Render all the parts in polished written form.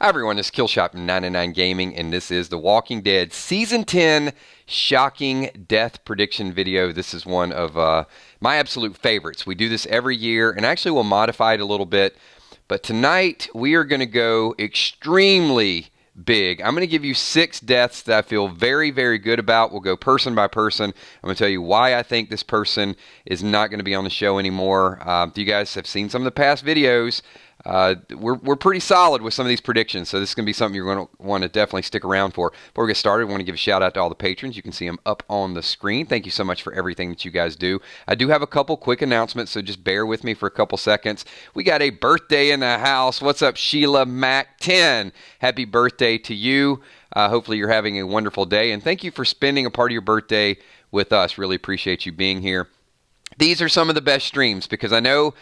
Hi everyone, this is Killshot99 Gaming, and this is The Walking Dead Season 10 Shocking Death Prediction video. This is one of my absolute favorites. We do this every year, and actually we'll modify it a little bit. But tonight, we are going to go extremely big. I'm going to give you 6 deaths that I feel very, very good about. We'll go person by person. I'm going to tell you why I think this person is not going to be on the show anymore. If you guys have seen some of the past videos, we're pretty solid with some of these predictions, so this is going to be something you're going to want to definitely stick around for. Before we get started, I want to give a shout out to all the patrons. You can see them up on the screen. Thank you so much for everything that you guys do. I do have a couple quick announcements, so just bear with me for a couple seconds. We got a birthday in the house. What's up, Sheila Mac 10? Happy birthday to you. Hopefully you're having a wonderful day, and thank you for spending a part of your birthday with us. Really appreciate you being here. These are some of the best streams because I know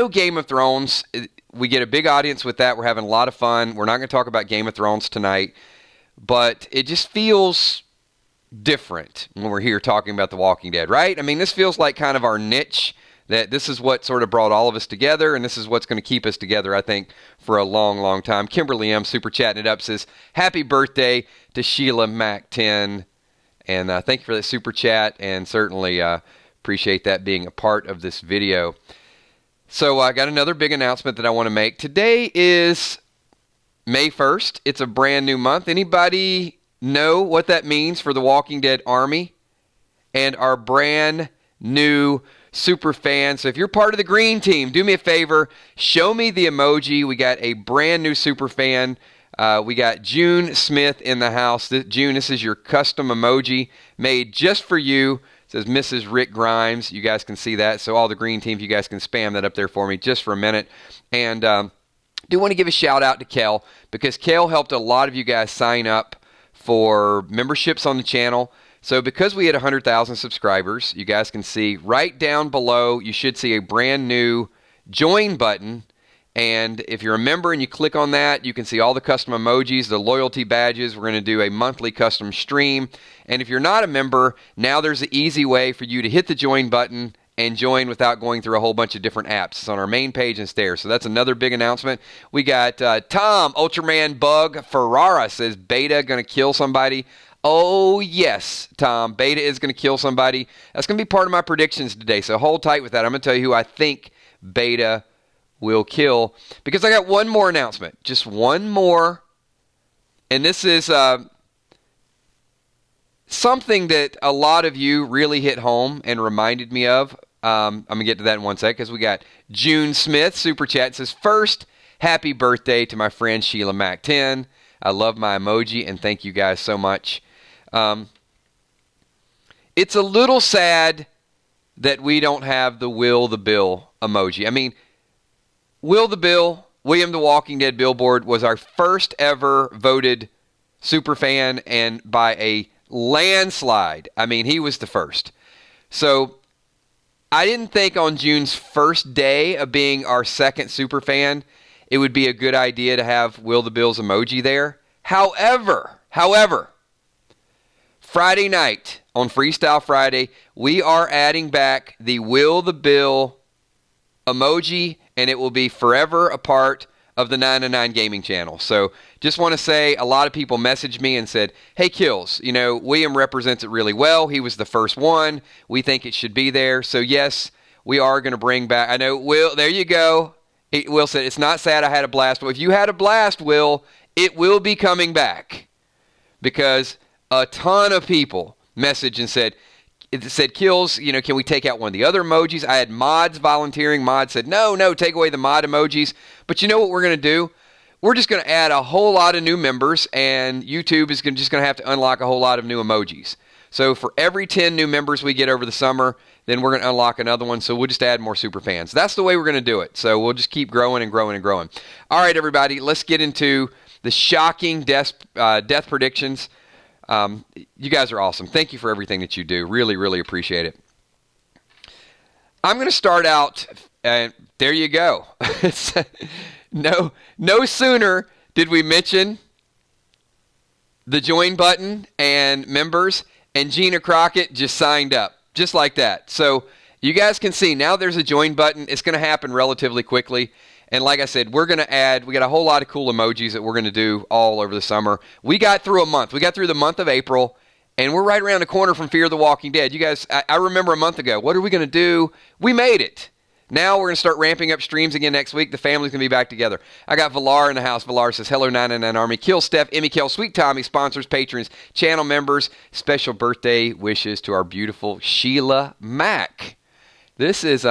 Game of Thrones, we get a big audience with that. We're having a lot of fun. We're not going to talk about Game of Thrones tonight, but it just feels different when we're here talking about The Walking Dead, right? I mean, this feels like kind of our niche, that this is what sort of brought all of us together, and this is what's going to keep us together, I think, for a long, long time. Kimberly M. super chatting it up says, happy birthday to Sheila Mac 10, and thank you for that super chat, and certainly appreciate that being a part of this video. So I got another big announcement that I want to make. Today is May 1st. It's a brand new month. Anybody know what that means for the Walking Dead Army and our brand new super fans? So if you're part of the green team, do me a favor. Show me the emoji. We got a brand new super fan. We got June Smith in the house. June, this is your custom emoji made just for you. It says Mrs. Rick Grimes. You guys can see that. So all the green teams, you guys can spam that up there for me just for a minute. And do want to give a shout out to Kel, because Kel helped a lot of you guys sign up for memberships on the channel. So because we had 100,000 subscribers, you guys can see right down below, you should see a brand new join button. And if you're a member and you click on that, you can see all the custom emojis, the loyalty badges. We're going to do a monthly custom stream. And if you're not a member, now there's an easy way for you to hit the join button and join without going through a whole bunch of different apps. It's on our main page and stairs. So that's another big announcement. We got Tom, Ultraman Bug Ferrara says, Beta going to kill somebody. Oh, yes, Tom. Beta is going to kill somebody. That's going to be part of my predictions today. So hold tight with that. I'm going to tell you who I think Beta will kill, because I got one more announcement, just one more, and this is something that a lot of you really hit home and reminded me of. I'm going to get to that in one sec, because we got June Smith, super chat, says, first, happy birthday to my friend Sheila Mac 10. I love my emoji, and thank you guys so much. It's a little sad that we don't have the Will the Bill emoji. I mean, Will the Bill, William the Walking Dead Billboard, was our first ever voted superfan, and by a landslide. I mean, he was the first. So I didn't think on June's first day of being our second superfan, it would be a good idea to have Will the Bill's emoji there. However, Friday night, on Freestyle Friday, we are adding back the Will the Bill emoji, and it will be forever a part of the 909 Gaming channel. So just want to say, a lot of people messaged me and said, hey, Kills, you know, William represents it really well. He was the first one. We think it should be there. So yes, we are going to bring back, I know, Will, there you go. Will said, it's not sad I had a blast. But if you had a blast, Will, it will be coming back. Because a ton of people messaged and said, Kills, you know, can we take out one of the other emojis? I had mods volunteering. Mods said, no, take away the mod emojis. But you know what we're going to do? We're just going to add a whole lot of new members, and YouTube is just going to have to unlock a whole lot of new emojis. So for every 10 new members we get over the summer, then we're going to unlock another one. So we'll just add more super fans. That's the way we're going to do it. So we'll just keep growing and growing and growing. All right, everybody, let's get into the shocking death predictions. You guys are awesome. Thank you for everything that you do. Really, really appreciate it. I'm going to start out, and there you go. No sooner did we mention the join button and members, and Gina Crockett just signed up, just like that. So you guys can see now there's a join button. It's going to happen relatively quickly. And like I said, we got a whole lot of cool emojis that we're going to do all over the summer. We got through a month. We got through the month of April, and we're right around the corner from Fear the Walking Dead. You guys, I remember a month ago, what are we going to do? We made it. Now we're going to start ramping up streams again next week. The family's going to be back together. I got Valar in the house. Valar says, hello, 999 Army. Kill Steph, Emmy Kell, Sweet Tommy, sponsors, patrons, channel members. Special birthday wishes to our beautiful Sheila Mack. This is,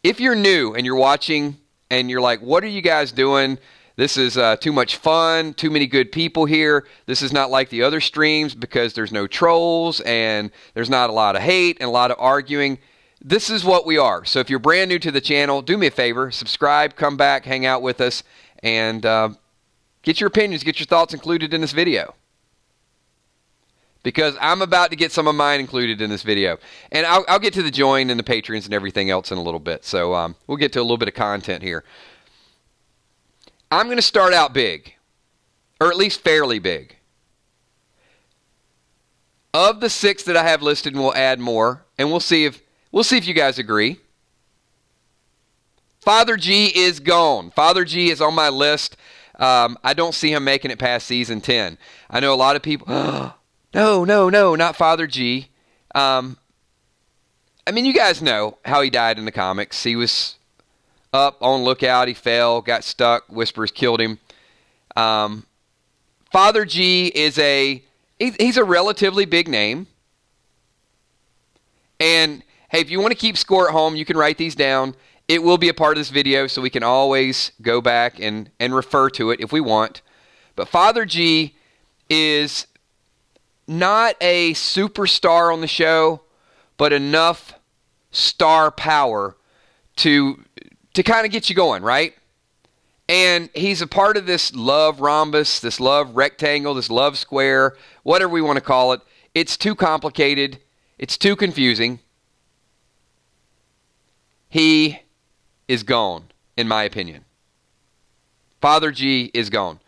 if you're new and you're watching and you're like, what are you guys doing? This is too much fun, too many good people here. This is not like the other streams because there's no trolls and there's not a lot of hate and a lot of arguing. This is what we are. So if you're brand new to the channel, do me a favor, subscribe, come back, hang out with us, and get your opinions, get your thoughts included in this video. Because I'm about to get some of mine included in this video. And I'll get to the join and the patrons and everything else in a little bit. So we'll get to a little bit of content here. I'm going to start out big, or at least fairly big. Of the 6 that I have listed, and we'll add more, and we'll see if you guys agree. Father G is gone. Father G is on my list. I don't see him making it past season 10. I know a lot of people, no, not Father G. I mean, you guys know how he died in the comics. He was up on lookout. He fell, got stuck. Whispers killed him. Father G is he's a relatively big name. And hey, if you want to keep score at home, you can write these down. It will be a part of this video, so we can always go back and refer to it if we want. But Father G is not a superstar on the show, but enough star power to kind of get you going, right? And he's a part of this love rhombus, this love rectangle, this love square, whatever we want to call it. It's too complicated. It's too confusing. He is gone, in my opinion. Father G is gone.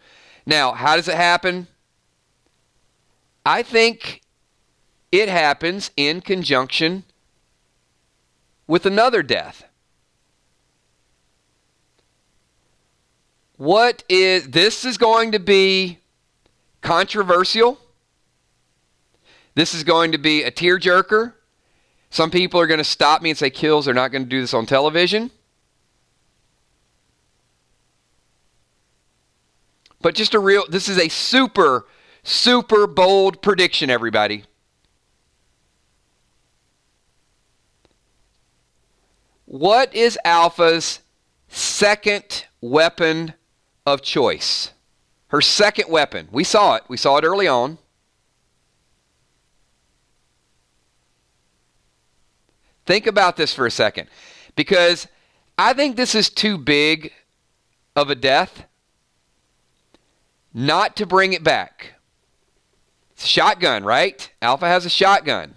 Now, how does it happen? I think it happens in conjunction with another death. This is going to be controversial. This is going to be a tearjerker. Some people are going to stop me and say, Kills, they're not going to do this on television. But this is a super, super bold prediction, everybody. What is Alpha's second weapon of choice? Her second weapon. We saw it. We saw it early on. Think about this for a second, because I think this is too big of a death not to bring it back. It's a shotgun, right? Alpha has a shotgun.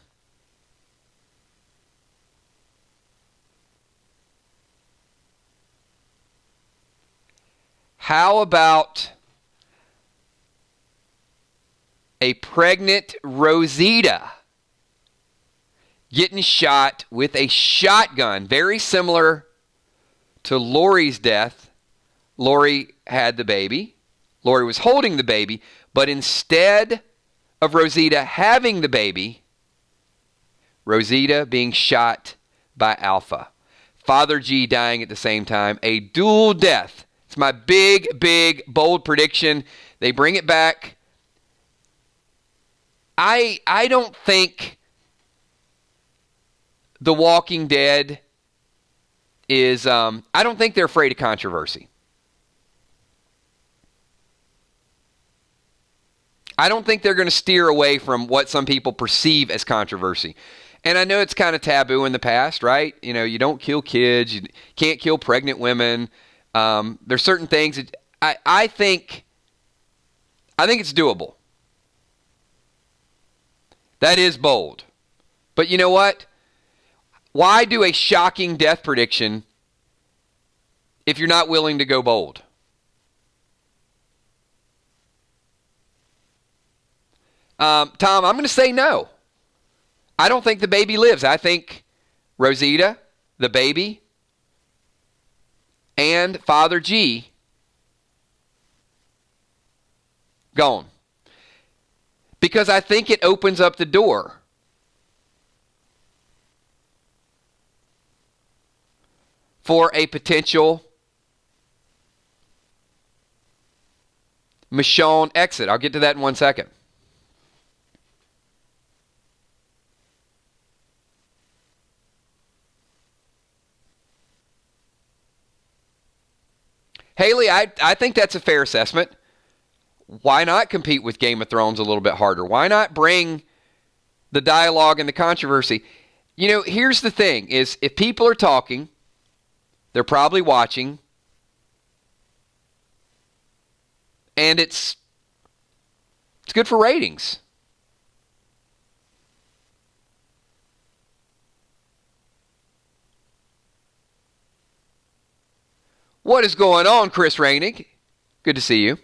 How about a pregnant Rosita getting shot with a shotgun, very similar to Lori's death? Lori had the baby. Lori was holding the baby, but instead of Rosita having the baby, Rosita being shot by Alpha. Father G dying at the same time. A dual death. It's my big, big, bold prediction. They bring it back. I don't think The Walking Dead is, I don't think they're afraid of controversy. I don't think they're going to steer away from what some people perceive as controversy. And I know it's kind of taboo in the past, right? You know, you don't kill kids. You can't kill pregnant women. There's certain things that I think it's doable. That is bold. But you know what? Why do a shocking death prediction if you're not willing to go bold? Tom, I'm going to say no. I don't think the baby lives. I think Rosita, the baby, and Father G gone. Because I think it opens up the door for a potential Michonne exit. I'll get to that in 1 second. Haley, I think that's a fair assessment. Why not compete with Game of Thrones a little bit harder? Why not bring the dialogue and the controversy? You know, here's the thing, is if people are talking, they're probably watching, and it's good for ratings. What is going on, Chris Rainick? Good to see you.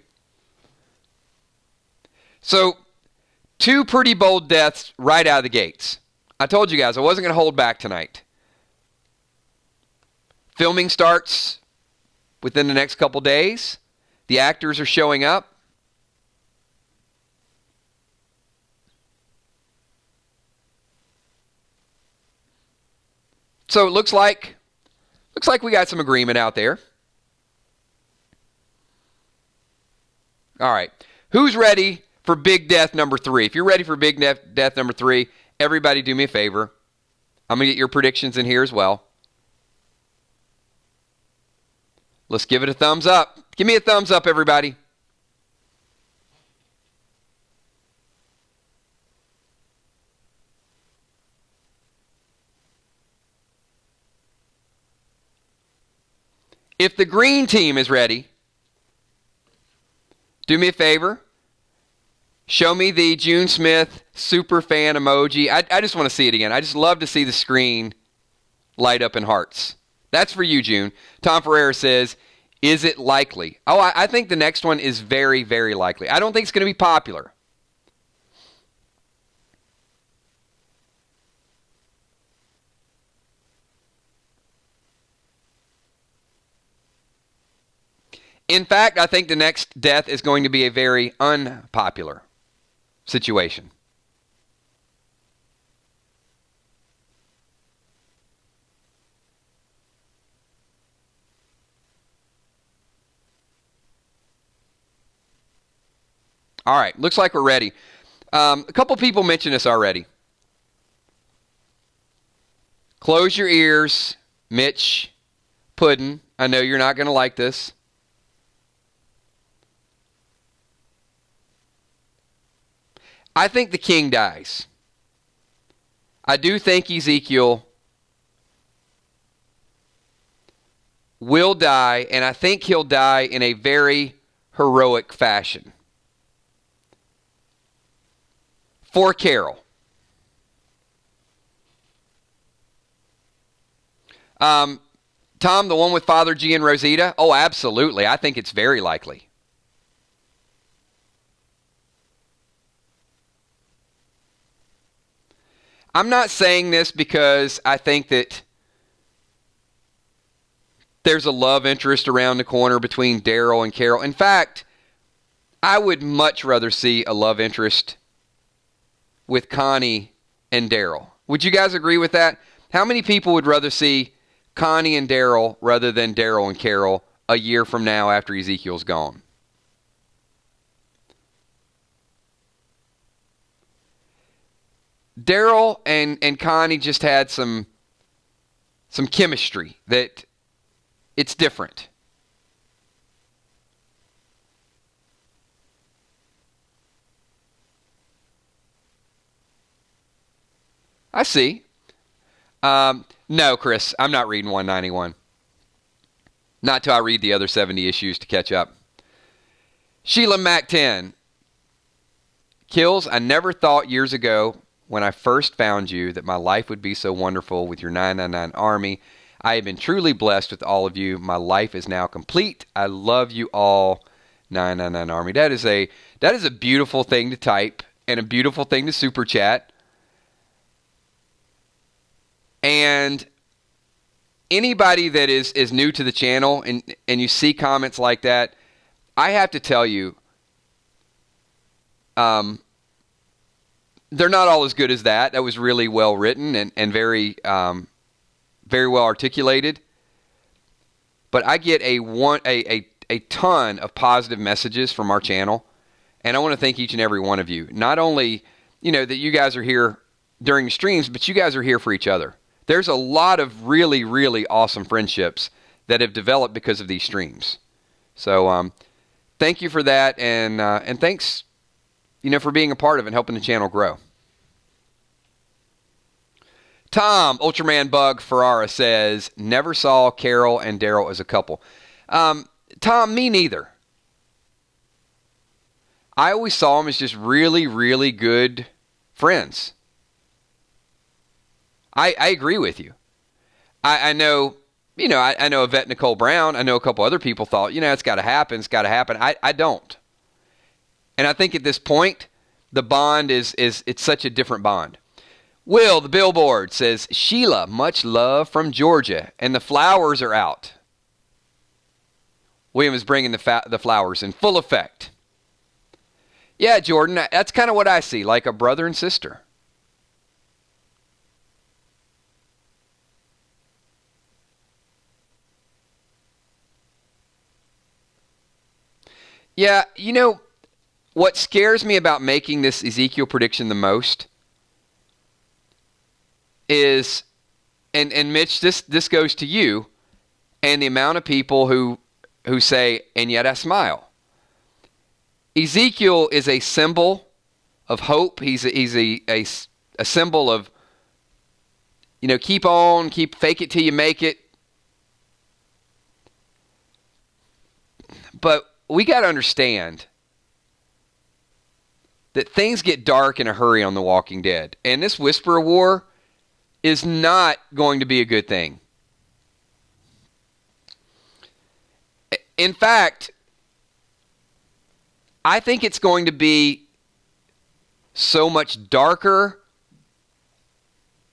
So, 2 pretty bold deaths right out of the gates. I told you guys I wasn't going to hold back tonight. Filming starts within the next couple days. The actors are showing up. So it looks like we got some agreement out there. All right. Who's ready for big death number 3? If you're ready for big death number 3, everybody do me a favor. I'm going to get your predictions in here as well. Let's give it a thumbs up. Give me a thumbs up, everybody. If the green team is ready, do me a favor. Show me the June Smith super fan emoji. I just want to see it again. I just love to see the screen light up in hearts. That's for you, June. Tom Ferreira says, is it likely? Oh, I think the next one is very, very likely. I don't think it's going to be popular. In fact, I think the next death is going to be a very unpopular situation. All right, looks like we're ready. A couple people mentioned this already. Close your ears, Mitch Puddin. I know you're not going to like this. I think the king dies. I do think Ezekiel will die, and I think he'll die in a very heroic fashion. For Carol. Tom, the one with Father G and Rosita? Oh, absolutely. I think it's very likely. I'm not saying this because I think that there's a love interest around the corner between Daryl and Carol. In fact, I would much rather see a love interest with Connie and Daryl. Would you guys agree with that? How many people would rather see Connie and Daryl rather than Daryl and Carol a year from now after Ezekiel's gone? Daryl and Connie just had some chemistry that it's different. I see. No, Chris, I'm not reading 191. Not till I read the other 70 issues to catch up. Sheila Mac 10. Kills, I never thought years ago when I first found you that my life would be so wonderful with your 999 army. I have been truly blessed with all of you. My life is now complete. I love you all, 999 army. That is a beautiful thing to type and a beautiful thing to super chat. And anybody that is new to the channel and you see comments like that, I have to tell you, they're not all as good as that. That was really well written and very very well articulated. But I get a ton of positive messages from our channel, and I want to thank each and every one of you. Not only, that you guys are here during streams, but you guys are here for each other. There's a lot of really, really awesome friendships that have developed because of these streams. So thank you for that, and thanks, for being a part of it and helping the channel grow. Tom, Ultraman Bug Ferrara says, never saw Carol and Daryl as a couple. Tom, me neither. I always saw them as just really, really good friends. I agree with you. I know, I know Yvette Nicole Brown. I know a couple other people thought, it's got to happen. It's got to happen. I don't. And I think at this point, the bond it's such a different bond. Will, the Billboard, says, Sheila, much love from Georgia, and the flowers are out. William is bringing the flowers in full effect. Yeah, Jordan, that's kind of what I see, like a brother and sister. Yeah, what scares me about making this Ezekiel prediction the most is, and Mitch, this goes to you, and the amount of people who say, and yet I smile. Ezekiel is a symbol of hope. He's a symbol of, keep on, fake it till you make it. But we got to understand that things get dark in a hurry on The Walking Dead. And this Whisperer War is not going to be a good thing. In fact, I think it's going to be so much darker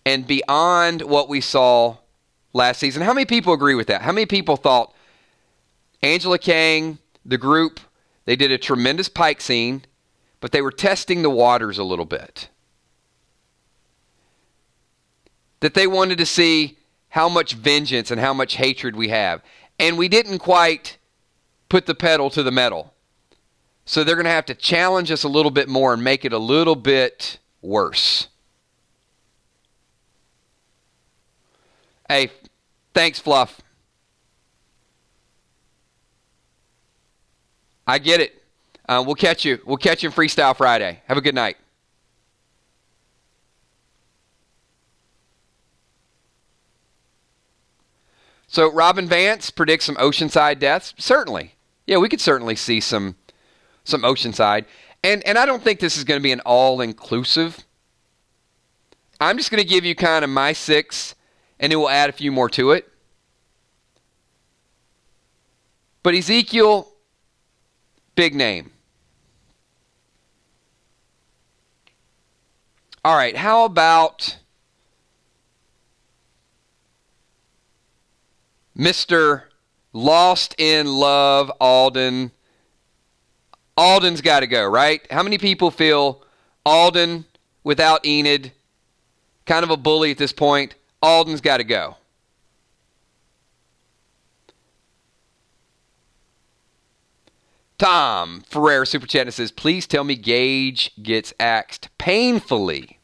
and beyond what we saw last season. How many people agree with that? How many people thought Angela Kang, the group, they did a tremendous Pike scene, but they were testing the waters a little bit? That they wanted to see how much vengeance and how much hatred we have. And we didn't quite put the pedal to the metal. So they're going to have to challenge us a little bit more and make it a little bit worse. Hey, thanks, Fluff. I get it. We'll catch you. We'll catch you in Freestyle Friday. Have a good night. So Robin Vance predicts some Oceanside deaths. Certainly. Yeah, we could certainly see some Oceanside. And I don't think this is going to be an all-inclusive. I'm just going to give you kind of my 6, and then we'll add a few more to it. But Ezekiel, big name. All right, how about Mr. Lost in Love, Alden? Alden's got to go, right? How many people feel Alden without Enid, kind of a bully at this point? Alden's got to go. Tom Ferrer Super Chat says, please tell me Gage gets axed painfully.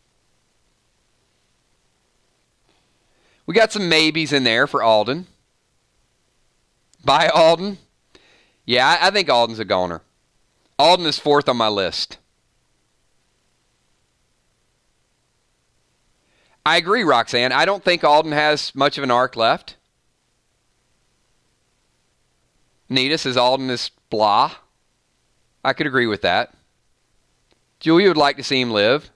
We got some maybes in there for Alden. Bye, Alden. Yeah, I think Alden's a goner. Alden is 4th on my list. I agree, Roxanne. I don't think Alden has much of an arc left. Nita says Alden is blah. I could agree with that. Julia would like to see him live.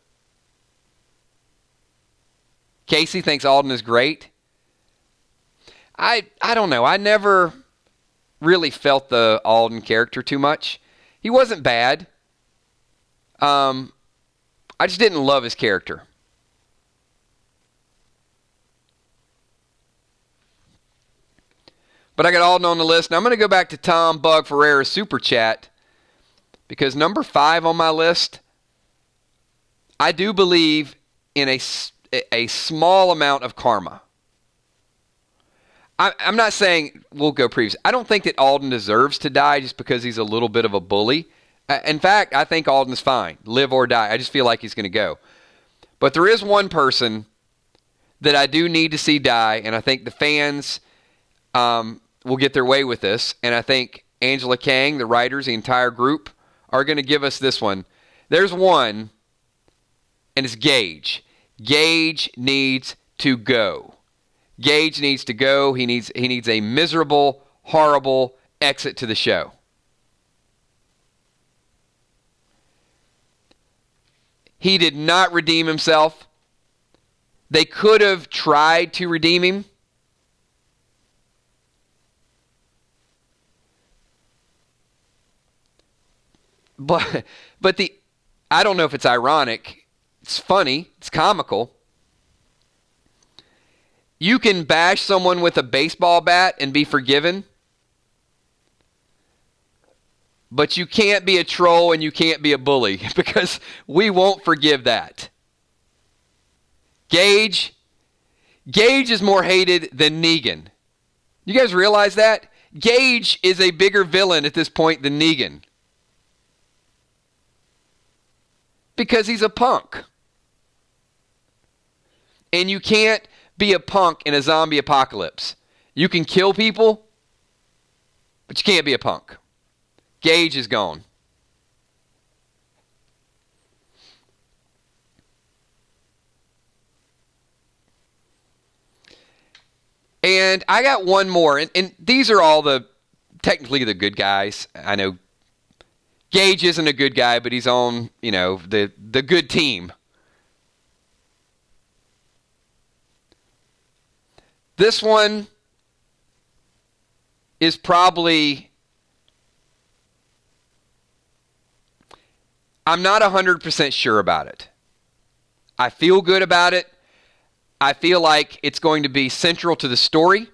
Casey thinks Alden is great. I don't know. I never really felt the Alden character too much. He wasn't bad. I just didn't love his character. But I got Alden on the list. Now I'm going to go back to Tom Bug Ferreira's Super Chat because number 5 on my list, I do believe in a small amount of karma. I'm not saying we'll go previous. I don't think that Alden deserves to die just because he's a little bit of a bully. In fact, I think Alden's fine. Live or die. I just feel like he's going to go. But there is one person that I do need to see die, and I think the fans will get their way with this. And I think Angela Kang, the writers, the entire group, are going to give us this one. There's one, and it's Gage. Gage needs to go. Gage needs to go. He needs a miserable, horrible exit to the show. He did not redeem himself. They could have tried to redeem him. But I don't know if it's ironic. It's funny. It's comical. You can bash someone with a baseball bat and be forgiven. But you can't be a troll and you can't be a bully because we won't forgive that. Gage is more hated than Negan. You guys realize that? Gage is a bigger villain at this point than Negan. Because he's a punk. And you can't be a punk in a zombie apocalypse. You can kill people, but you can't be a punk. Gage is gone. And I got one more, and these are all technically the good guys. I know Gage isn't a good guy, but he's on, the good team. This one is probably, I'm not 100% sure about it. I feel good about it. I feel like it's going to be central to the story.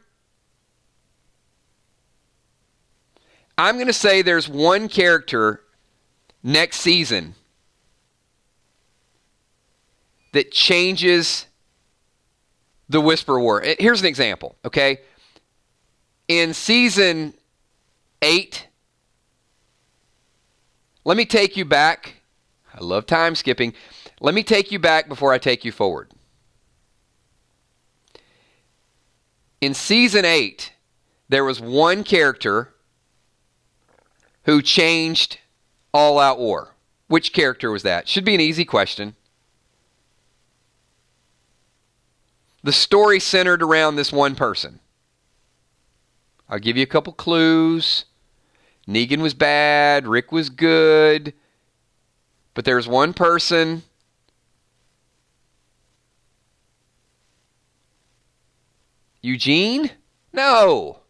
I'm going to say there's one character next season that changes the Whisper War. Here's an example, okay? In season 8, let me take you back. I love time skipping. Let me take you back before I take you forward. In season 8, there was one character who changed All Out War. Which character was that? Should be an easy question. The story centered around this one person. I'll give you a couple clues. Negan was bad. Rick was good. But there's one person. Eugene? No.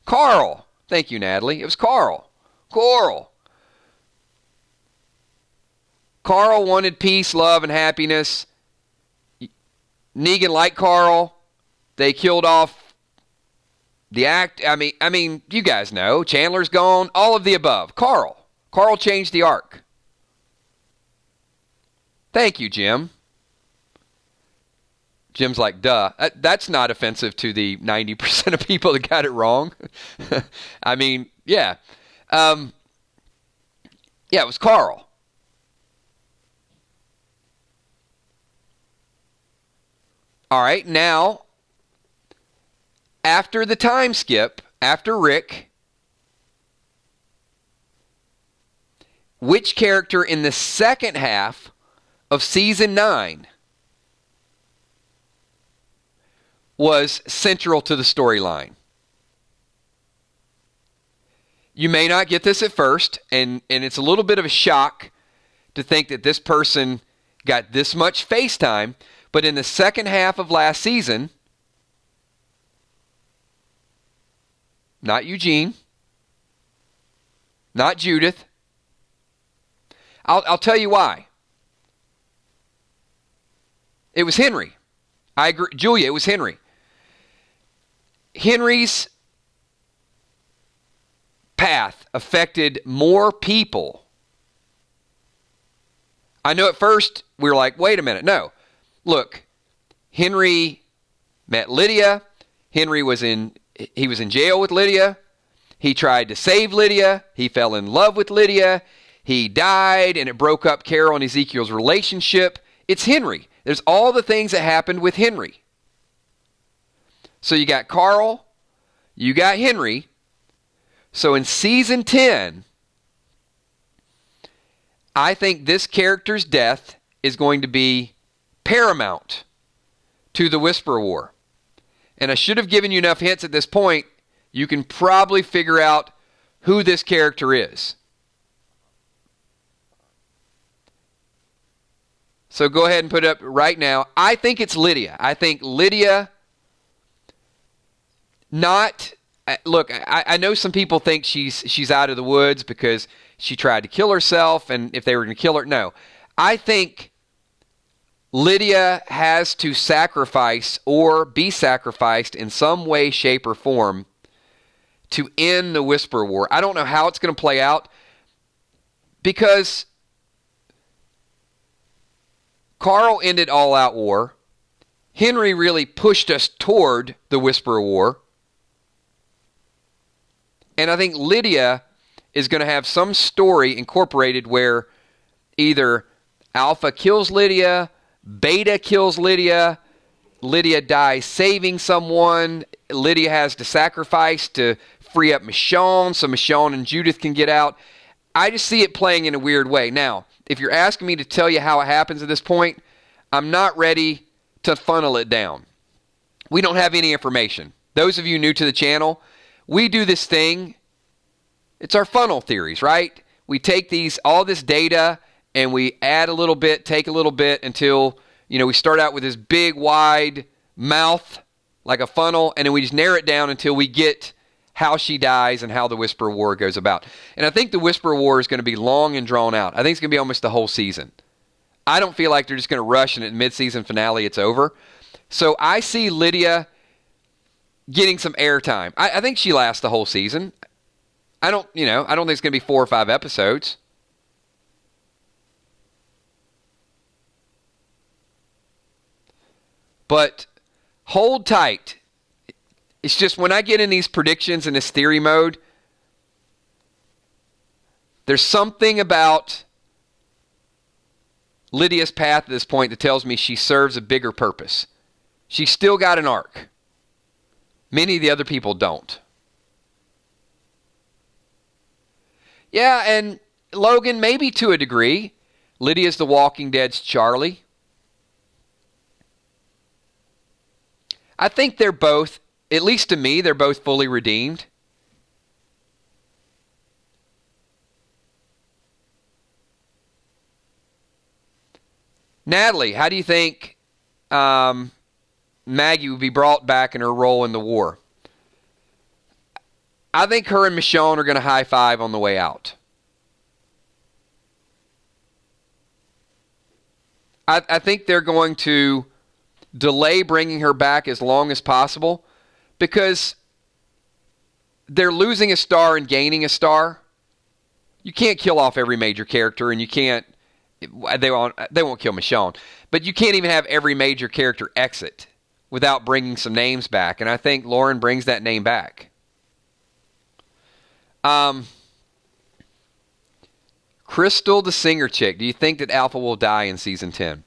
Carl. Thank you, Natalie. It was Carl. Carl wanted peace, love, and happiness. Negan liked Carl. They killed off the act. I mean, you guys know. Chandler's gone. All of the above. Carl changed the arc. Thank you, Jim. Jim's like, duh. That's not offensive to the 90% of people that got it wrong. I mean, yeah. Yeah, it was Carl. All right, now, after the time skip, after Rick, which character in the second half of season 9 was central to the storyline? You may not get this at first, and it's a little bit of a shock to think that this person got this much face time, but in the second half of last season, not Eugene, not Judith. I'll tell you why. It was Henry. I agree. Julia, it was Henry. Henry's path affected more people. I know at first we were like, wait a minute, no. Look, Henry met Lydia. Henry was in jail with Lydia. He tried to save Lydia. He fell in love with Lydia. He died, and it broke up Carol and Ezekiel's relationship. It's Henry. There's all the things that happened with Henry. So you got Carl, you got Henry. So in season 10, I think this character's death is going to be paramount to the Whisperer War. And I should have given you enough hints at this point. You can probably figure out who this character is. So go ahead and put it up right now. I think it's Lydia. I think Lydia look, I know some people think she's out of the woods because she tried to kill herself, and if they were going to kill her, no. I think Lydia has to sacrifice or be sacrificed in some way, shape, or form to end the Whisperer War. I don't know how it's going to play out because Carl ended all-out war. Henry really pushed us toward the Whisperer War. And I think Lydia is going to have some story incorporated where either Alpha kills Lydia, Beta kills Lydia, Lydia dies saving someone, Lydia has to sacrifice to free up Michonne so Michonne and Judith can get out. I just see it playing in a weird way. Now, if you're asking me to tell you how it happens at this point, I'm not ready to funnel it down. We don't have any information. Those of you new to the channel, we do this thing. It's our funnel theories, right? We take all this data and we add a little bit, take a little bit until, we start out with this big, wide mouth like a funnel, and then we just narrow it down until we get how she dies and how the Whisperer War goes about. And I think the Whisperer War is going to be long and drawn out. I think it's going to be almost the whole season. I don't feel like they're just going to rush and at mid-season finale it's over. So I see Lydia getting some airtime. I think she lasts the whole season. I don't think it's going to be 4 or 5 episodes. But hold tight. It's just when I get in these predictions in this theory mode, there's something about Lydia's path at this point that tells me she serves a bigger purpose. She's still got an arc. Many of the other people don't. Yeah, and Logan, maybe to a degree. Lydia's The Walking Dead's Charlie. I think they're both, at least to me, they're both fully redeemed. Natalie, how do you think Maggie would be brought back in her role in the war? I think her and Michonne are going to high five on the way out. I think they're going to delay bringing her back as long as possible because they're losing a star and gaining a star. You can't kill off every major character, and you can't. They won't kill Michonne, but you can't even have every major character exit without bringing some names back. And I think Lauren brings that name back. Crystal, the singer chick. Do you think that Alpha will die in season 10?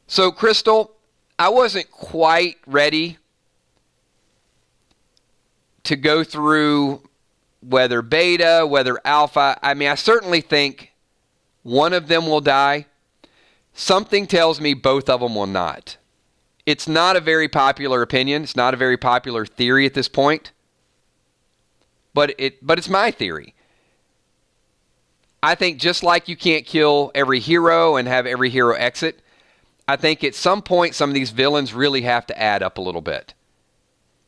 So, Crystal, I wasn't quite ready to go through whether Beta, whether Alpha. I mean, I certainly think one of them will die. Something tells me both of them will not. It's not a very popular opinion. It's not a very popular theory at this point. But it's my theory. I think just like you can't kill every hero and have every hero exit, I think at some point some of these villains really have to add up a little bit.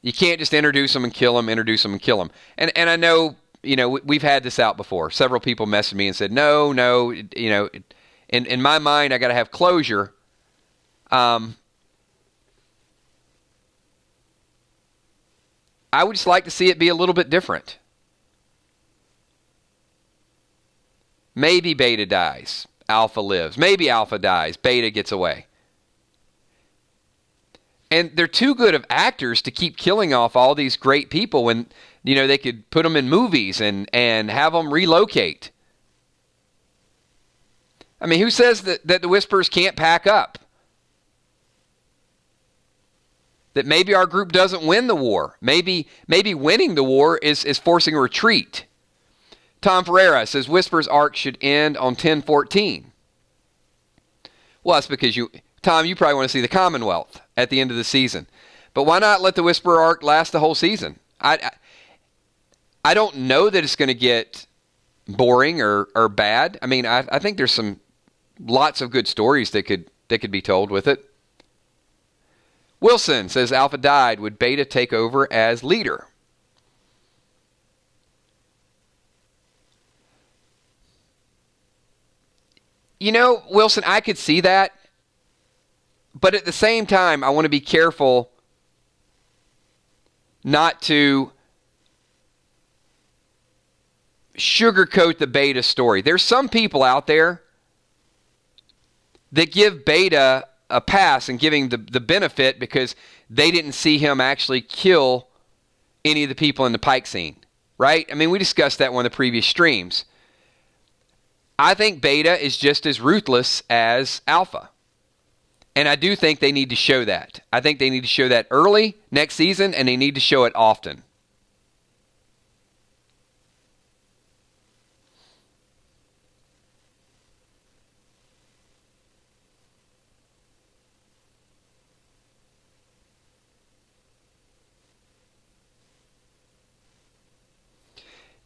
You can't just introduce them and kill them, introduce them and kill them. And I know, we've had this out before. Several people messaged me and said, no, in my mind I got to have closure. I would just like to see it be a little bit different. Maybe Beta dies. Alpha lives. Maybe Alpha dies. Beta gets away. And they're too good of actors to keep killing off all these great people when, they could put them in movies and have them relocate. I mean, who says that the Whisperers can't pack up? That maybe our group doesn't win the war. Maybe winning the war is forcing a retreat. Tom Ferreira says Whisper's arc should end on 10/14. Well, that's because Tom, you probably want to see the Commonwealth at the end of the season. But why not let the Whisperer arc last the whole season? I don't know that it's going to get boring or bad. I mean, I think there's lots of good stories that could be told with it. Wilson says Alpha died. Would Beta take over as leader? Wilson, I could see that. But at the same time, I want to be careful not to sugarcoat the Beta story. There's some people out there that give Beta a pass and giving the benefit because they didn't see him actually kill any of the people in the Pike scene, right? I mean, we discussed that in one of the previous streams. I think Beta is just as ruthless as Alpha. And I do think they need to show that. I think they need to show that early next season, and they need to show it often.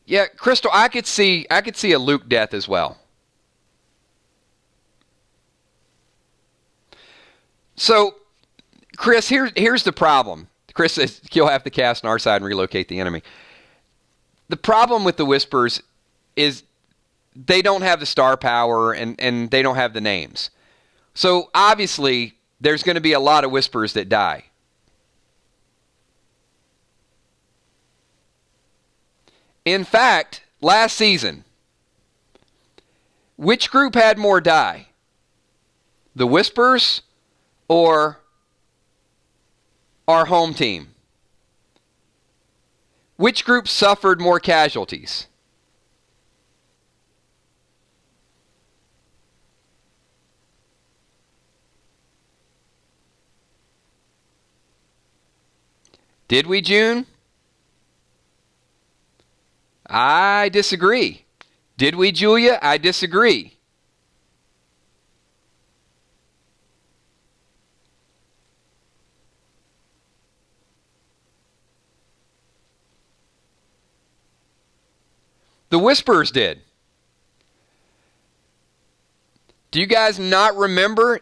Yeah, Crystal, I could see a Luke death as well. So, Chris, here's the problem. Chris says kill half the cast on our side and relocate the enemy. The problem with the Whispers is they don't have the star power and they don't have the names. So, obviously, there's going to be a lot of Whispers that die. In fact, last season, which group had more die? The Whispers or our home team? Which group suffered more casualties? Did we, June? I disagree. Did we, Julia? I disagree. The Whisperers did. Do you guys not remember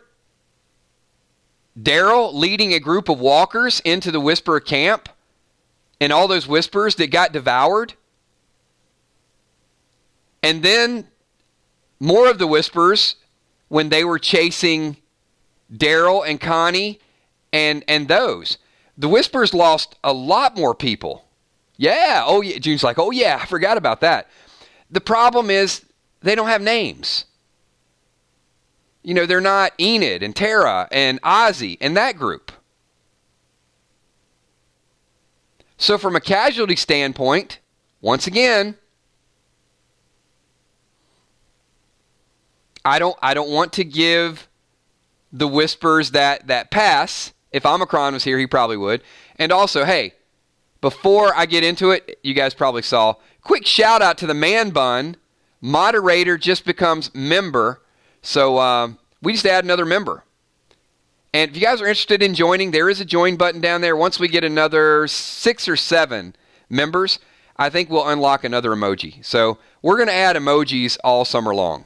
Daryl leading a group of walkers into the Whisperer camp and all those Whisperers that got devoured? And then more of the Whisperers when they were chasing Daryl and Connie and those. The Whisperers lost a lot more people. Yeah. Oh, yeah. June's like, oh, yeah, I forgot about that. The problem is they don't have names. They're not Enid and Tara and Ozzy and that group. So from a casualty standpoint, once again, I don't want to give the Whispers that pass. If Omicron was here, he probably would. And also, hey, before I get into it, you guys probably saw, quick shout out to the Man Bun. Moderator just becomes member. So we just add another member. And if you guys are interested in joining, there is a join button down there. Once we get another 6 or 7 members, I think we'll unlock another emoji. So we're going to add emojis all summer long.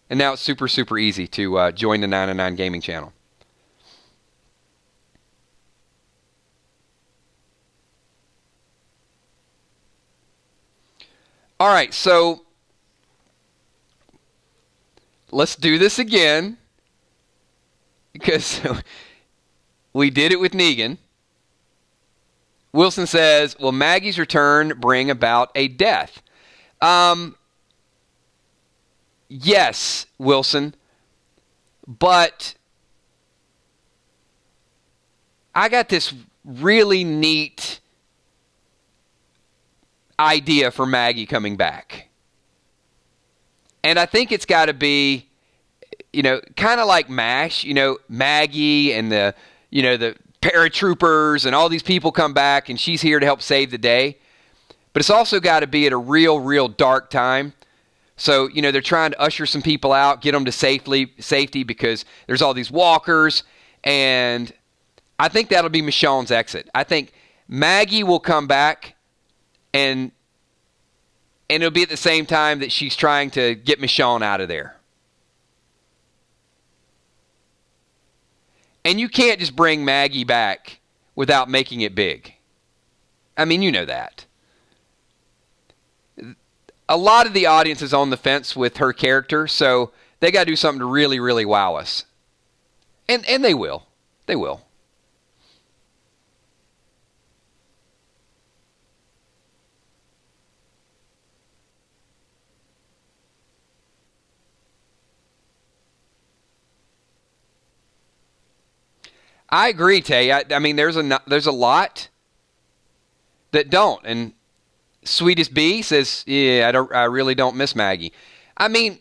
And now it's super, super easy to join the 909 Gaming channel. All right, so let's do this again because we did it with Negan. Wilson says, will Maggie's return bring about a death? yes, Wilson, but I got this really neat idea for Maggie coming back. And I think it's got to be, kind of like MASH, Maggie and the paratroopers and all these people come back and she's here to help save the day. But it's also got to be at a real, real dark time. So, they're trying to usher some people out, get them to safety because there's all these walkers. And I think that'll be Michonne's exit. I think Maggie will come back and it'll be at the same time that she's trying to get Michonne out of there. And you can't just bring Maggie back without making it big. I mean, you know that. A lot of the audience is on the fence with her character, so they got to do something to really, really wow us. And they will. They will. I agree, Tay. I mean, there's a lot that don't. And Sweetest Bee says, yeah, I really don't miss Maggie. I mean,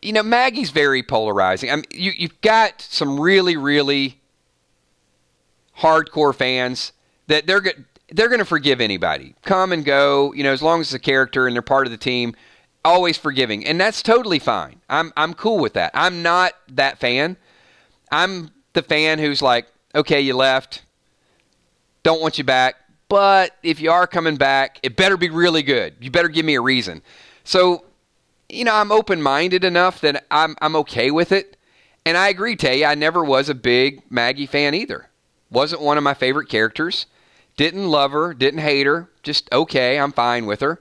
Maggie's very polarizing. I mean, you've got some really, really hardcore fans that they're going to forgive anybody. Come and go, as long as it's a character and they're part of the team, always forgiving. And that's totally fine. I'm cool with that. I'm not that fan. I'm the fan who's like, okay, you left. Don't want you back. But if you are coming back, it better be really good. You better give me a reason. So, I'm open-minded enough that I'm okay with it. And I agree, Tay, I never was a big Maggie fan either. Wasn't one of my favorite characters. Didn't love her, didn't hate her. Just okay, I'm fine with her.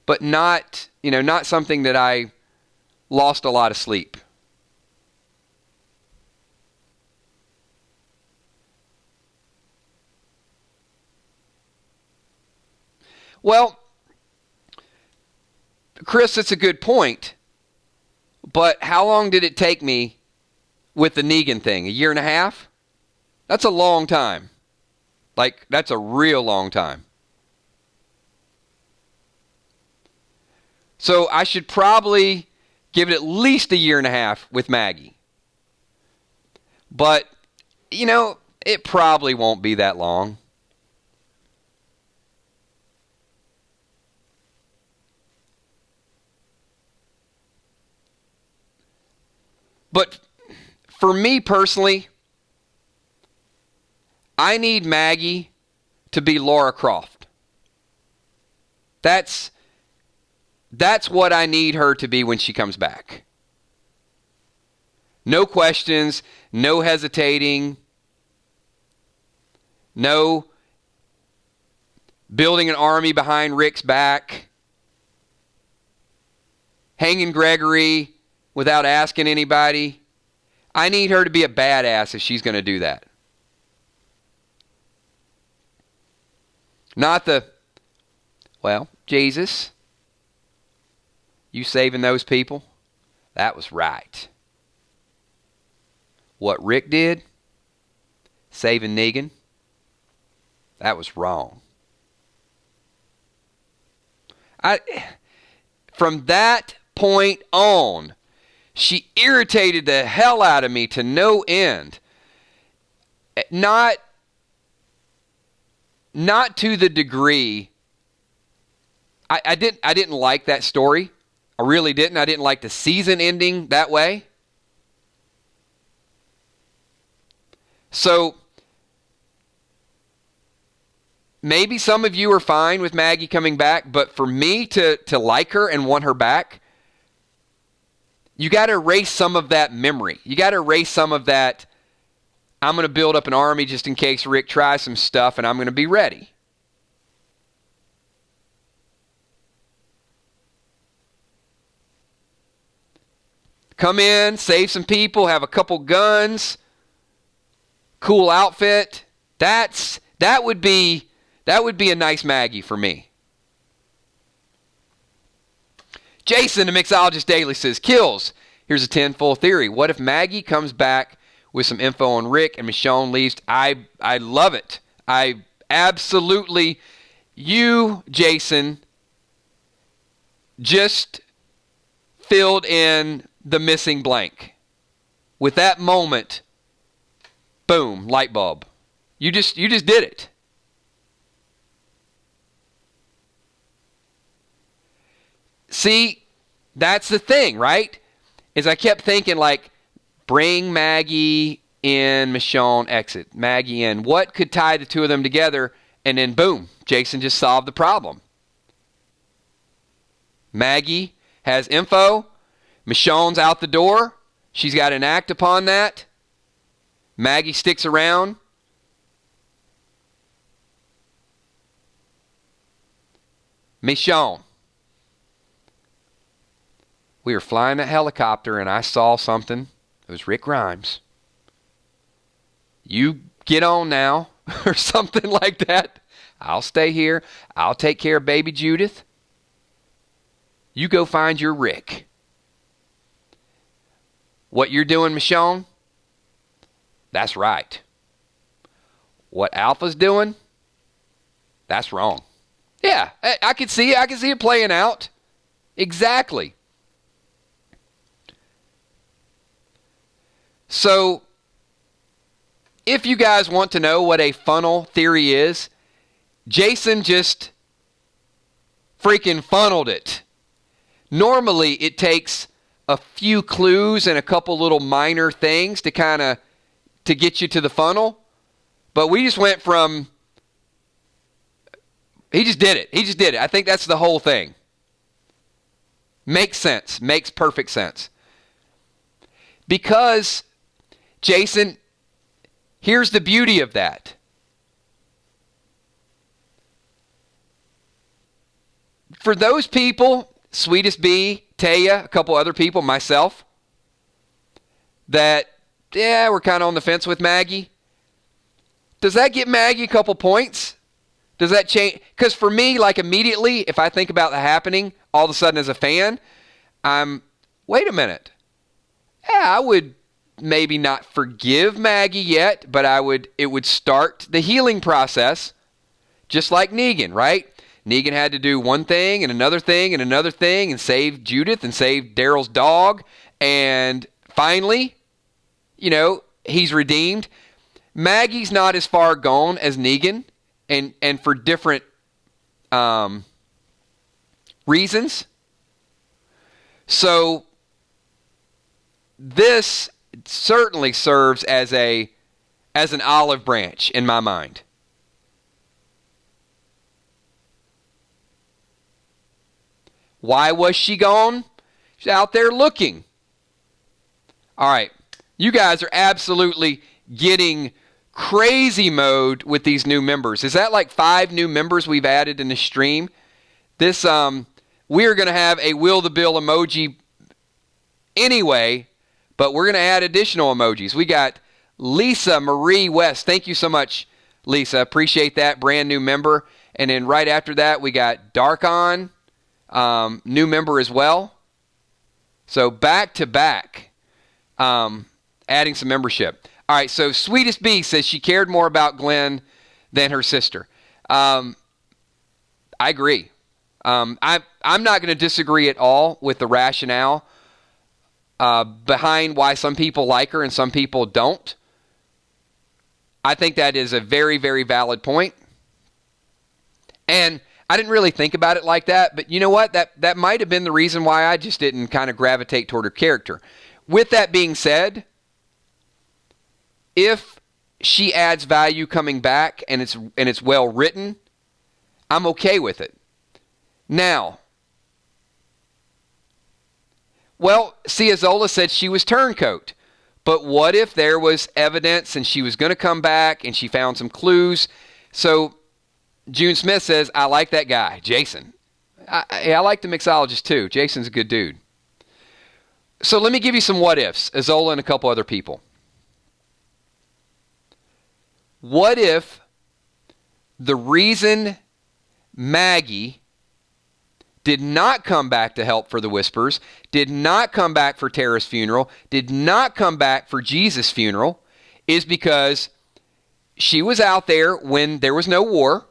But not something that I lost a lot of sleep. Well, Chris, it's a good point. But how long did it take me with the Negan thing? 1.5 years? That's a long time. Like, that's a real long time. So I should probably give it at least 1.5 years with Maggie. But, it probably won't be that long. But for me personally, I need Maggie to be Lara Croft. That's what I need her to be when she comes back. No questions, no hesitating, no building an army behind Rick's back, hanging Gregory without asking anybody. I need her to be a badass if she's going to do that. Not Jesus, you saving those people? That was right. What Rick did, saving Negan, that was wrong. From that point on, she irritated the hell out of me to no end. Not to the degree. I didn't like that story. I really didn't. I didn't like the season ending that way. So maybe some of you are fine with Maggie coming back, but for me to like her and want her back, you got to erase some of that memory. You got to erase some of that, I'm going to build up an army just in case Rick tries some stuff and I'm going to be ready. Come in, save some people, have a couple guns, cool outfit. That would be a nice Maggie for me. Jason, the Mixologist Daily, says, kills. Here's a 10 full theory. What if Maggie comes back with some info on Rick and Michonne leaves? I love it. I absolutely, you, Jason, just filled in the missing blank. With that moment, boom, light bulb. You just did it. See, that's the thing, right? Is I kept thinking, like, bring Maggie in, Michonne exit. Maggie in. What could tie the two of them together? And then, boom, Jason just solved the problem. Maggie has info. Michonne's out the door. She's got an act upon that. Maggie sticks around. Michonne. We were flying that helicopter and I saw something. It was Rick Grimes. You get on now, or something like that. I'll stay here. I'll take care of baby Judith. You go find your Rick. What you're doing, Michonne, that's right. What Alpha's doing, that's wrong. Yeah, I could see it. I could see it playing out. Exactly. So, if you guys want to know what a funnel theory is, Jason just freaking funneled it. Normally, it takes a few clues and a couple little minor things to get you to the funnel. But we just went from, he just did it. He just did it. I think that's the whole thing. Makes sense. Makes perfect sense. Because, Jason, here's the beauty of that. For those people, Sweetest Bee, Taya, a couple other people, myself, that, yeah, we're kind of on the fence with Maggie. Does that get Maggie a couple points? Does that change? Because for me, like immediately, if I think about the happening, all of a sudden as a fan, wait a minute. Yeah, I would maybe not forgive Maggie yet, but it would start the healing process, just like Negan, right? Negan had to do one thing and another thing and another thing and save Judith and save Daryl's dog. And finally, he's redeemed. Maggie's not as far gone as Negan, and for different reasons. So this certainly serves as an olive branch in my mind. Why was she gone? She's out there looking. All right. You guys are absolutely getting crazy mode with these new members. Is that like 5 new members we've added in the stream? This, we are going to have a Will the Bill emoji anyway, but we're going to add additional emojis. We got Lisa Marie West. Thank you so much, Lisa. Appreciate that. Brand new member. And then right after that, we got Darkon. New member as well. So back to back, adding some membership. All right, so Sweetest Bee says she cared more about Glenn than her sister. I agree. I'm not going to disagree at all with the rationale behind why some people like her and some people don't. I think that is a very, very valid point. And I didn't really think about it like that, but you know what? That might have been the reason why I just didn't kind of gravitate toward her character. With that being said, if she adds value coming back and it's well written, I'm okay with it. Now, well, Ciazola said she was turncoat, but what if there was evidence and she was going to come back and she found some clues? So June Smith says, I like that guy, Jason. I like the mixologist too. Jason's a good dude. So let me give you some what ifs, Azola and a couple other people. What if the reason Maggie did not come back to help for the Whispers, did not come back for Tara's funeral, did not come back for Jesus' funeral, is because she was out there when there was no war.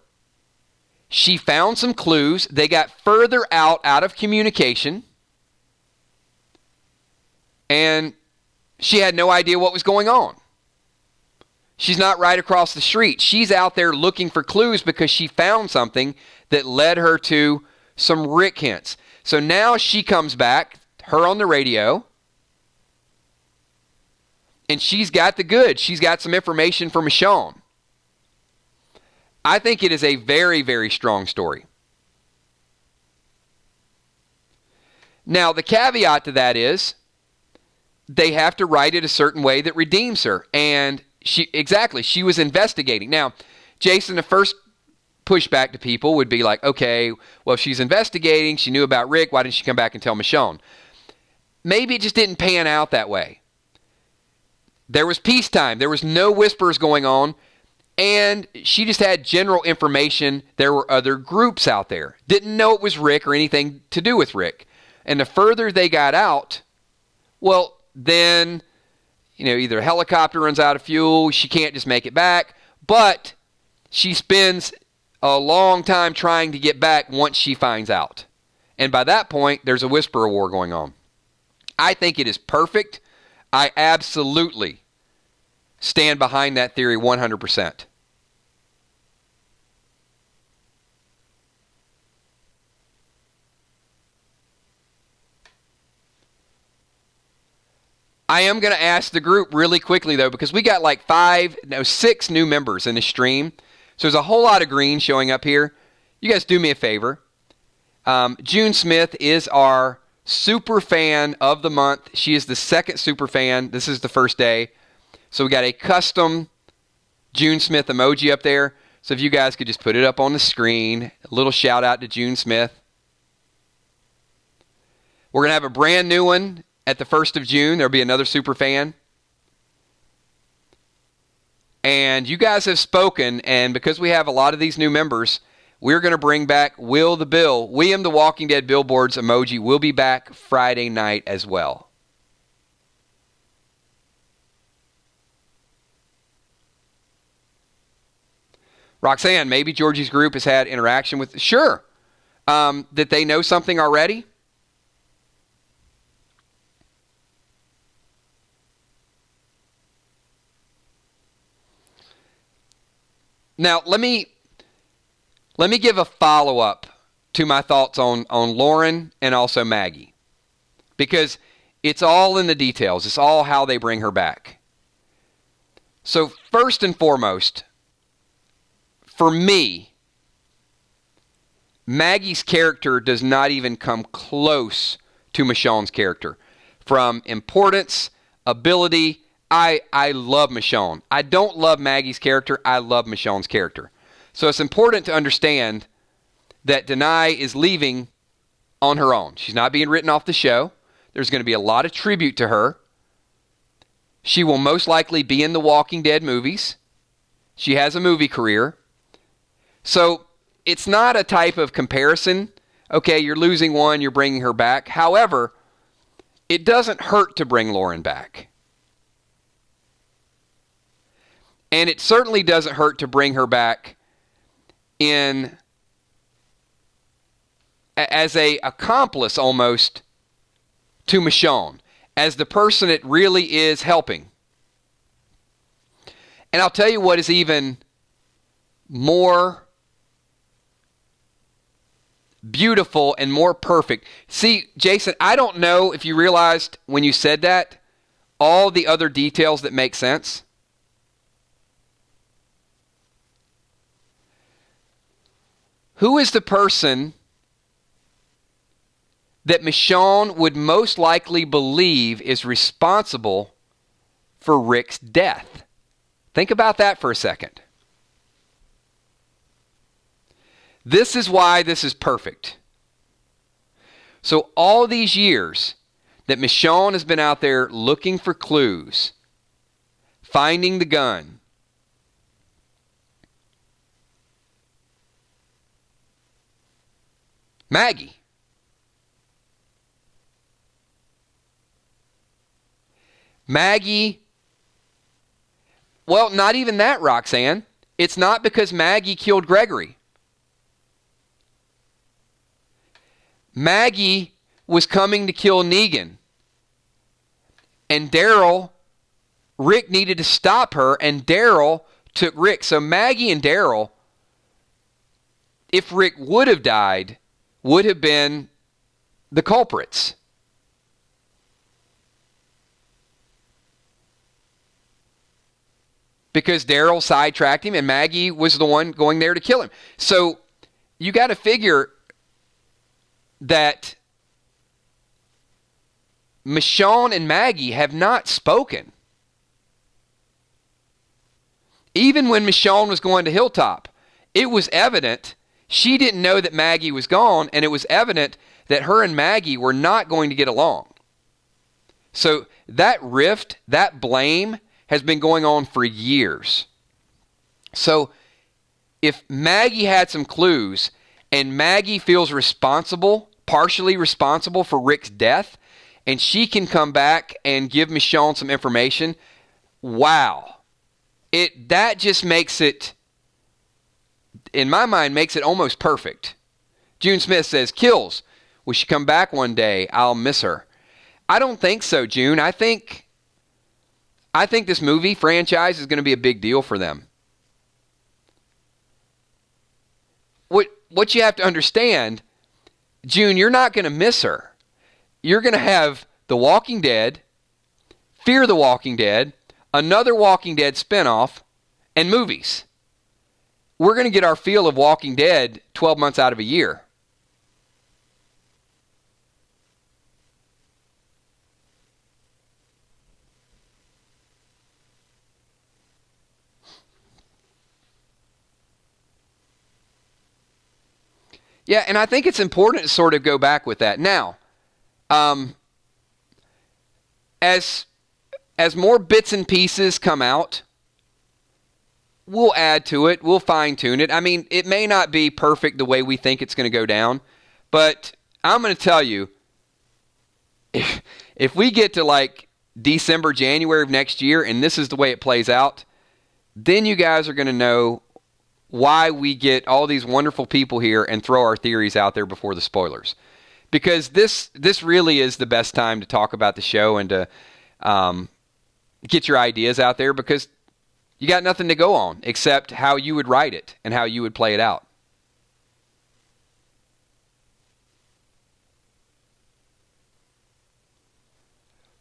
She found some clues. They got further out of communication. And she had no idea what was going on. She's not right across the street. She's out there looking for clues because she found something that led her to some Rick hints. So now she comes back, her on the radio, and she's got the goods. She's got some information for Michonne. I think it is a very, very strong story. Now, the caveat to that is they have to write it a certain way that redeems her. And she was investigating. Now, Jason, the first pushback to people would be like, okay, well, if she's investigating, she knew about Rick, why didn't she come back and tell Michonne? Maybe it just didn't pan out that way. There was peacetime. There was no whispers going on. And she just had general information. There were other groups out there. Didn't know it was Rick or anything to do with Rick. And the further they got out, well, then, either a helicopter runs out of fuel, she can't just make it back, but she spends a long time trying to get back once she finds out. And by that point, there's a whisperer war going on. I think it is perfect. I absolutely stand behind that theory 100%. I am going to ask the group really quickly, though, because we got like 6 new members in the stream. So there's a whole lot of green showing up here. You guys do me a favor. June Smith is our super fan of the month. She is the second super fan. This is the first day. So we got a custom June Smith emoji up there. So if you guys could just put it up on the screen. A little shout out to June Smith. We're going to have a brand new one at the 1st of June. There'll be another super fan. And you guys have spoken, and because we have a lot of these new members, we're going to bring back William the Walking Dead Billboards emoji will be back Friday night as well. Roxanne, maybe Georgie's group has had interaction with... Sure. That they know something already? Now, let me give a follow-up to my thoughts on Lauren and also Maggie. Because it's all in the details. It's all how they bring her back. So first and foremost, for me, Maggie's character does not even come close to Michonne's character. From importance, ability, I love Michonne. I don't love Maggie's character. I love Michonne's character. So it's important to understand that Denai is leaving on her own. She's not being written off the show. There's going to be a lot of tribute to her. She will most likely be in the Walking Dead movies. She has a movie career. So it's not a type of comparison. Okay, you're losing one, you're bringing her back. However, it doesn't hurt to bring Lauren back. And it certainly doesn't hurt to bring her back as a accomplice almost to Michonne, as the person it really is helping. And I'll tell you what is even more beautiful and more perfect. See, Jason, I don't know if you realized when you said that, all the other details that make sense. Who is the person that Michonne would most likely believe is responsible for Rick's death? Think about that for a second. This is why this is perfect. So all these years that Michonne has been out there looking for clues, finding the gun, Maggie, Maggie, well, not even that, Roxanne. It's not because Maggie killed Gregory. Maggie was coming to kill Negan. And Rick needed to stop her, and Daryl took Rick. So Maggie and Daryl, if Rick would have died, would have been the culprits. Because Daryl sidetracked him and Maggie was the one going there to kill him. So you got to figure that Michonne and Maggie have not spoken. Even when Michonne was going to Hilltop, it was evident she didn't know that Maggie was gone, and it was evident that her and Maggie were not going to get along. So that rift, that blame, has been going on for years. So if Maggie had some clues, and Maggie feels responsible, partially responsible for Rick's death, and she can come back and give Michonne some information, wow. That just makes it, in my mind, makes it almost perfect. June Smith says, Kills, will she come back one day? I'll miss her. I don't think so, June. I think this movie franchise is going to be a big deal for them. What you have to understand, June, you're not going to miss her. You're going to have The Walking Dead, Fear the Walking Dead, another Walking Dead spinoff, and movies. We're going to get our feel of Walking Dead 12 months out of a year. Yeah, and I think it's important to sort of go back with that. Now, as more bits and pieces come out, we'll add to it. We'll fine-tune it. I mean, it may not be perfect the way we think it's going to go down, but I'm going to tell you, if we get to like December, January of next year, and this is the way it plays out, then you guys are going to know why we get all these wonderful people here and throw our theories out there before the spoilers. Because this really is the best time to talk about the show and to get your ideas out there, because you got nothing to go on except how you would write it and how you would play it out.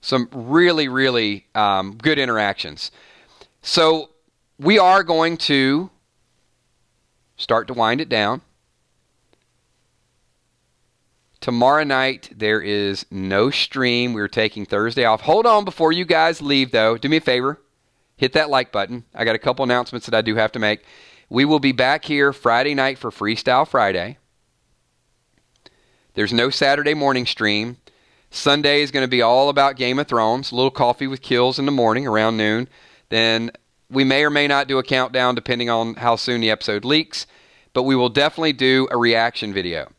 Some really, really good interactions. So we are going to start to wind it down. Tomorrow night, there is no stream. We're taking Thursday off. Hold on before you guys leave, though. Do me a favor. Hit that like button. I got a couple announcements that I do have to make. We will be back here Friday night for Freestyle Friday. There's no Saturday morning stream. Sunday is going to be all about Game of Thrones. A little coffee with Kills in the morning around noon. Then we may or may not do a countdown depending on how soon the episode leaks. But we will definitely do a reaction video.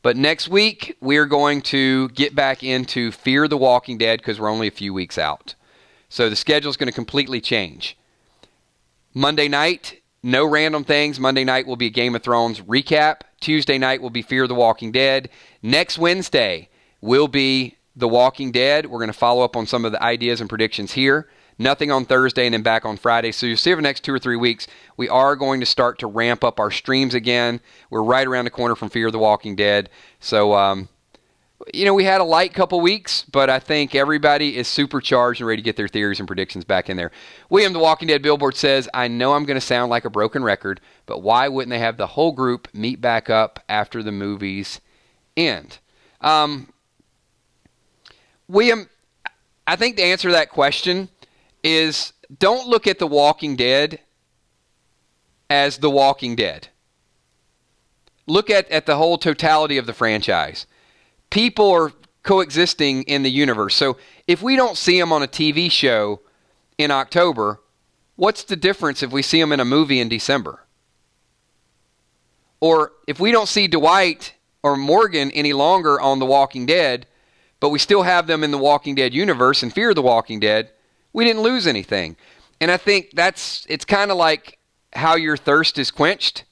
But next week, we're going to get back into Fear the Walking Dead because we're only a few weeks out. So the schedule is going to completely change. Monday night, no random things. Monday night will be a Game of Thrones recap. Tuesday night will be Fear the Walking Dead. Next Wednesday will be The Walking Dead. We're going to follow up on some of the ideas and predictions here. Nothing on Thursday and then back on Friday. So you'll see over the next 2 or 3 weeks, we are going to start to ramp up our streams again. We're right around the corner from Fear the Walking Dead. So, we had a light couple weeks, but I think everybody is supercharged and ready to get their theories and predictions back in there. William the Walking Dead Billboard says, I know I'm going to sound like a broken record, but why wouldn't they have the whole group meet back up after the movies end? William, I think the answer to that question is don't look at The Walking Dead as The Walking Dead. Look at the whole totality of the franchise. People are coexisting in the universe. So if we don't see them on a TV show in October, what's the difference if we see them in a movie in December? Or if we don't see Dwight or Morgan any longer on The Walking Dead, but we still have them in the Walking Dead universe and Fear the Walking Dead, we didn't lose anything. And I think it's kind of like how your thirst is quenched.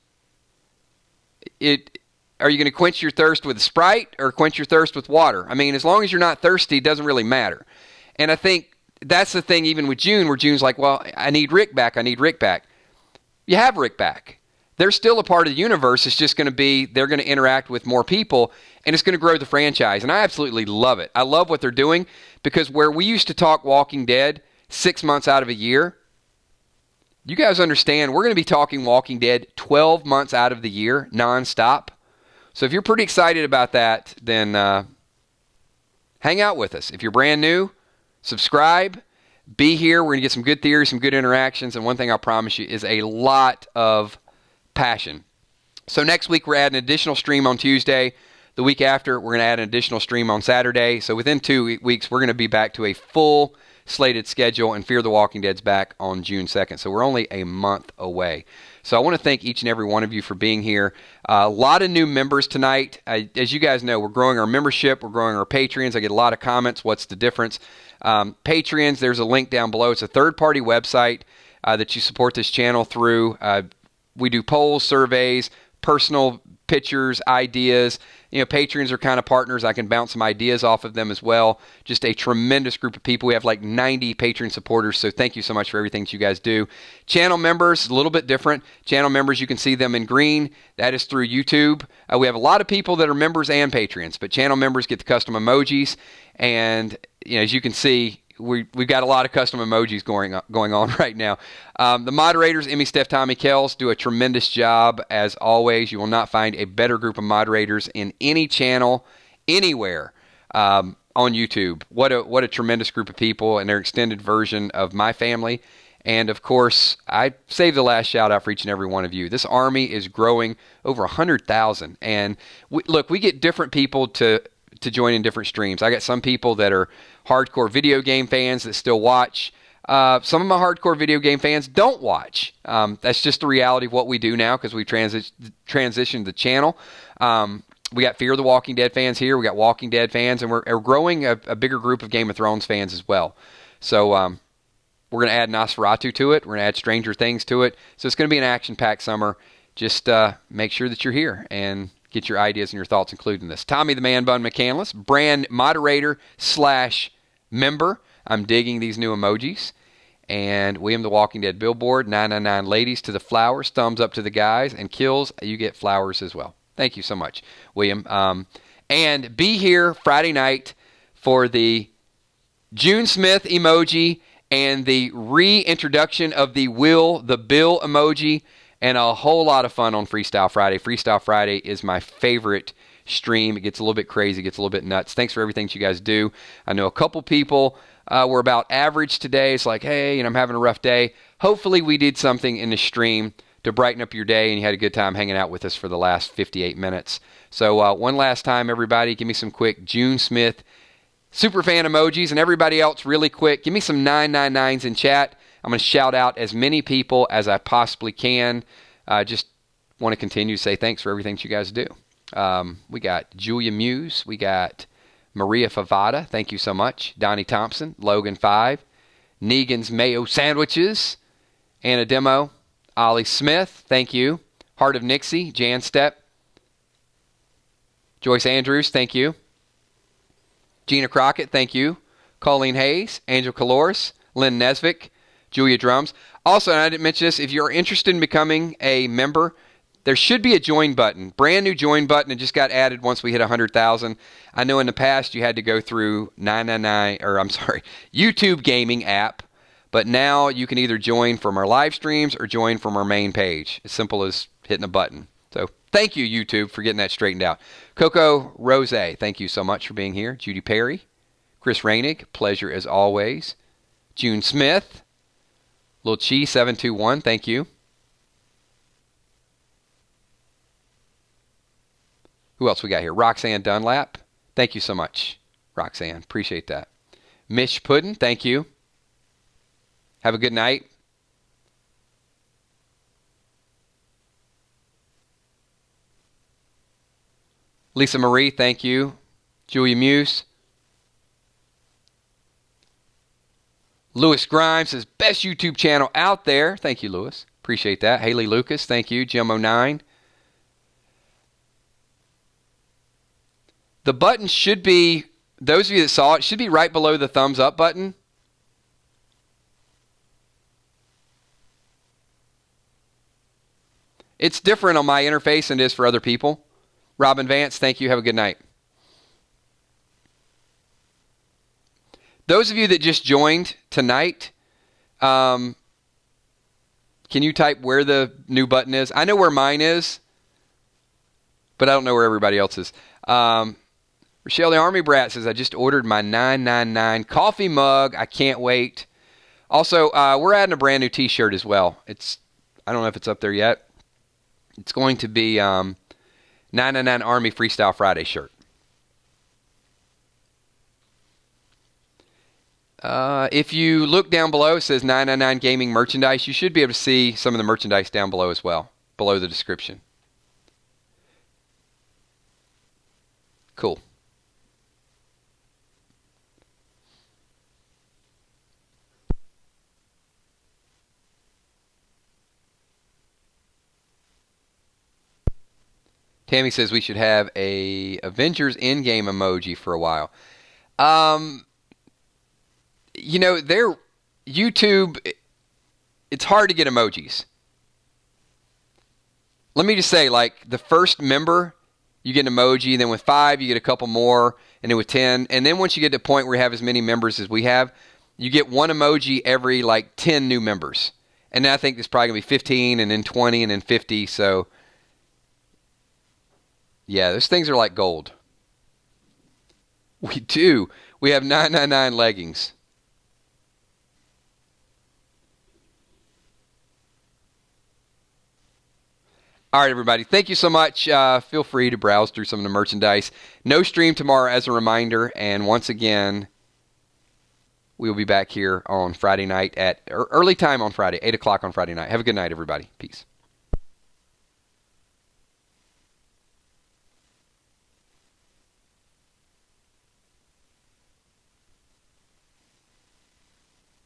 Are you going to quench your thirst with Sprite or quench your thirst with water? I mean, as long as you're not thirsty, it doesn't really matter. And I think that's the thing even with June, where June's like, well, I need Rick back. I need Rick back. You have Rick back. They're still a part of the universe. It's just going to be, they're going to interact with more people, and it's going to grow the franchise. And I absolutely love it. I love what they're doing, because where we used to talk Walking Dead 6 months out of a year, you guys understand we're going to be talking Walking Dead 12 months out of the year, nonstop. So if you're pretty excited about that, then hang out with us. If you're brand new, subscribe. Be here. We're going to get some good theories, some good interactions, and one thing I'll promise you is a lot of passion. So next week, we're adding an additional stream on Tuesday. The week after, we're going to add an additional stream on Saturday. So within 2 weeks, we're going to be back to a full slated schedule, and Fear the Walking Dead's back on June 2nd. So we're only a month away. So I want to thank each and every one of you for being here. A lot of new members tonight. As you guys know, we're growing our membership. We're growing our Patreons. I get a lot of comments. What's the difference? Patreons, there's a link down below. It's a third-party website that you support this channel through. We do polls, surveys, personal pictures, ideas. You know, patrons are kind of partners. I can bounce some ideas off of them as well. Just a tremendous group of people. We have like 90 patron supporters, so thank you so much for everything that you guys do. Channel members, a little bit different. Channel members, you can see them in green. That is through YouTube. We have a lot of people that are members and patrons, but channel members get the custom emojis. And you know, as you can see, we've got a lot of custom emojis going on right now. The moderators, Emmy, Steph, Tommy, Kels, do a tremendous job as always. You will not find a better group of moderators in any channel, anywhere on YouTube. What a tremendous group of people, and their extended version of my family. And of course, I saved the last shout out for each and every one of you. This army is growing over 100,000. And we get different people to join in different streams. I got some people that are hardcore video game fans that still watch. Some of my hardcore video game fans don't watch. That's just the reality of what we do now, because we transitioned the channel. We got Fear the Walking Dead fans here. We got Walking Dead fans, and we're growing a bigger group of Game of Thrones fans as well. So we're going to add Nosferatu to it. We're going to add Stranger Things to it. So it's going to be an action-packed summer. Just make sure that you're here and get your ideas and your thoughts included in this. Tommy the Man Bun McCandless, brand moderator / member. I'm digging these new emojis. And William the Walking Dead Billboard, 999 ladies to the flowers, thumbs up to the guys, and kills, you get flowers as well. Thank you so much, William. And be here Friday night for the June Smith emoji and the reintroduction of the Will the Bill emoji, and a whole lot of fun on Freestyle Friday. Freestyle Friday is my favorite stream. It gets a little bit crazy, gets a little bit nuts. Thanks for everything that you guys do. I know a couple people were about average today. It's like, hey, I'm having a rough day. Hopefully we did something in the stream to brighten up your day, and you had a good time hanging out with us for the last 58 minutes. So one last time, everybody, give me some quick June Smith superfan emojis, and everybody else really quick, give me some 999s in chat. I'm going to shout out as many people as I possibly can. Just want to continue to say thanks for everything that you guys do. We got Julia Muse. We got Maria Favada. Thank you so much. Donnie Thompson. Logan 5. Negan's Mayo Sandwiches. Anna Demo. Ollie Smith. Thank you. Heart of Nixie. Jan Step. Joyce Andrews. Thank you. Gina Crockett. Thank you. Colleen Hayes. Angel Caloris. Lynn Nesvik. Julia Drums. Also, and I didn't mention this, if you're interested in becoming a member, there should be a join button. Brand new join button. It just got added once we hit 100,000. I know in the past you had to go through YouTube gaming app, but now you can either join from our live streams or join from our main page. As simple as hitting a button. So thank you, YouTube, for getting that straightened out. Coco Rose, thank you so much for being here. Judy Perry. Chris Rainig, pleasure as always. June Smith. Lil Chi 721, thank you. Who else we got here? Roxanne Dunlap. Thank you so much, Roxanne. Appreciate that. Mish Puddin, thank you. Have a good night. Lisa Marie, thank you. Julia Muse. Lewis Grimes says, best YouTube channel out there. Thank you, Lewis. Appreciate that. Haley Lucas, thank you. Jim09. The button should be, those of you that saw it, should be right below the thumbs up button. It's different on my interface than it is for other people. Robin Vance, thank you. Have a good night. Those of you that just joined tonight, can you type where the new button is? I know where mine is, but I don't know where everybody else is. Rochelle the Army Brat says, I just ordered my 999 coffee mug. I can't wait. Also, we're adding a brand new t-shirt as well. I don't know if it's up there yet. It's going to be 999 Army Freestyle Friday shirt. If you look down below, it says 999 Gaming Merchandise. You should be able to see some of the merchandise down below as well, below the description. Cool. Tammy says we should have a Avengers Endgame emoji for a while. You know, YouTube, it's hard to get emojis. Let me just say, like, the first member, you get an emoji, then with 5, you get a couple more, and then with 10, and then once you get to the point where you have as many members as we have, you get one emoji every, like, 10 new members. And then I think it's probably going to be 15, and then 20, and then 50, so yeah, those things are like gold. We do. We have 999 leggings. All right, everybody. Thank you so much. Feel free to browse through some of the merchandise. No stream tomorrow as a reminder. And once again, we will be back here on Friday night at early time on Friday, 8 o'clock on Friday night. Have a good night, everybody. Peace.